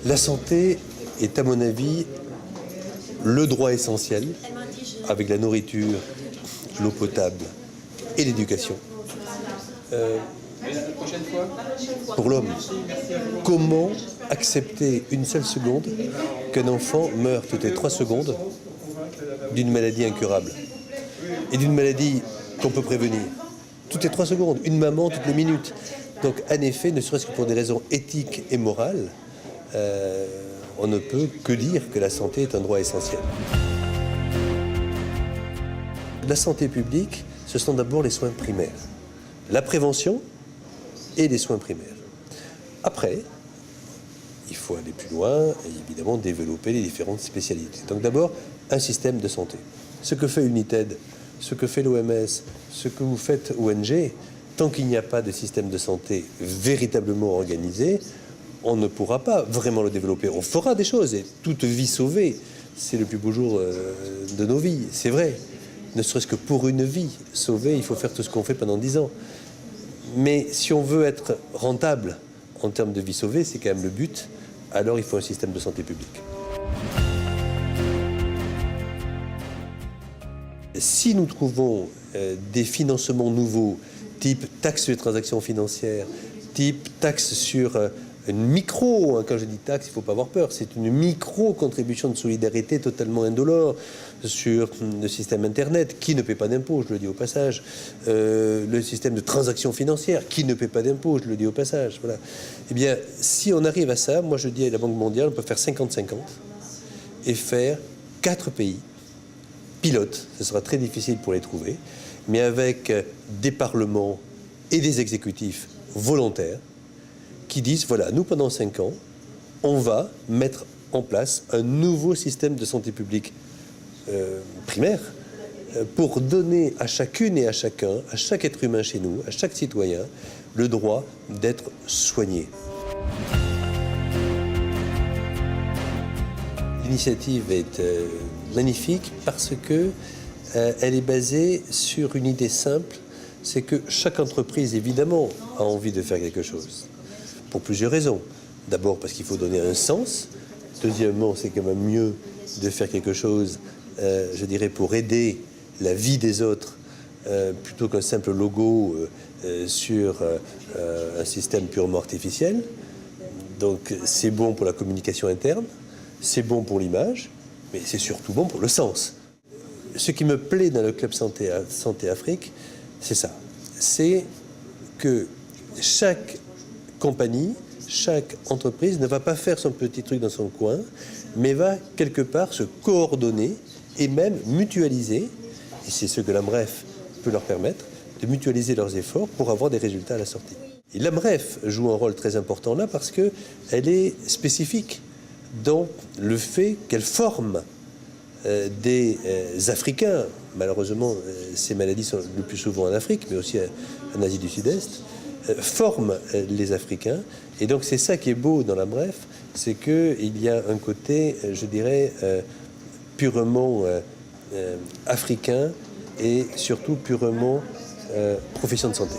La santé est, à mon avis, le droit essentiel, avec la nourriture, l'eau potable et l'éducation. Pour l'homme, comment accepter une seule seconde qu'un enfant meurt toutes les 3 secondes d'une maladie incurable et d'une maladie qu'on peut prévenir? Toutes les 3 secondes, une maman toutes les minutes. Donc, en effet, ne serait-ce que pour des raisons éthiques et morales, on ne peut que dire que la santé est un droit essentiel. La santé publique, ce sont d'abord les soins primaires, la prévention et les soins primaires. Après, il faut aller plus loin et évidemment développer les différentes spécialités. Donc d'abord, un système de santé. Ce que fait United, ce que fait l'OMS, ce que vous faites ONG, tant qu'il n'y a pas de système de santé véritablement organisé, on ne pourra pas vraiment le développer. On fera des choses et toute vie sauvée, c'est le plus beau jour de nos vies, c'est vrai. Ne serait-ce que pour une vie sauvée, il faut faire tout ce qu'on fait pendant 10 ans. Mais si on veut être rentable en termes de vie sauvée, c'est quand même le but, alors il faut un système de santé publique. Si nous trouvons des financements nouveaux, type taxe sur les transactions financières, type taxe sur une micro, quand je dis taxe, il ne faut pas avoir peur, c'est une micro-contribution de solidarité totalement indolore sur le système Internet, qui ne paie pas d'impôts, je le dis au passage, le système de transactions financières, qui ne paie pas d'impôts, je le dis au passage. Voilà. Eh bien, si on arrive à ça, moi je dis à la Banque mondiale, on peut faire 50-50 et faire 4 pays pilotes, ce sera très difficile pour les trouver, mais avec des parlements et des exécutifs volontaires qui disent, voilà, nous pendant 5 ans, on va mettre en place un nouveau système de santé publique primaire pour donner à chacune et à chacun, à chaque être humain chez nous, à chaque citoyen, le droit d'être soigné. L'initiative est magnifique parce que elle est basée sur une idée simple, c'est que chaque entreprise, évidemment, a envie de faire quelque chose, pour plusieurs raisons. D'abord parce qu'il faut donner un sens. Deuxièmement, c'est quand même mieux de faire quelque chose, je dirais, pour aider la vie des autres, plutôt qu'un simple logo sur un système purement artificiel. Donc c'est bon pour la communication interne, c'est bon pour l'image, mais c'est surtout bon pour le sens. Ce qui me plaît dans le Club Santé Afrique, c'est ça. C'est que chaque compagnie, chaque entreprise ne va pas faire son petit truc dans son coin, mais va quelque part se coordonner et même mutualiser, et c'est ce que l'AMREF peut leur permettre, de mutualiser leurs efforts pour avoir des résultats à la sortie. Et l'AMREF joue un rôle très important là parce qu'elle est spécifique dans le fait qu'elle forme des Africains. Malheureusement, ces maladies sont le plus souvent en Afrique, mais aussi en Asie du Sud-Est, forment les Africains. Et donc c'est ça qui est beau dans l'AMREF, c'est qu'il y a un côté, je dirais, purement africain et surtout purement profession de santé.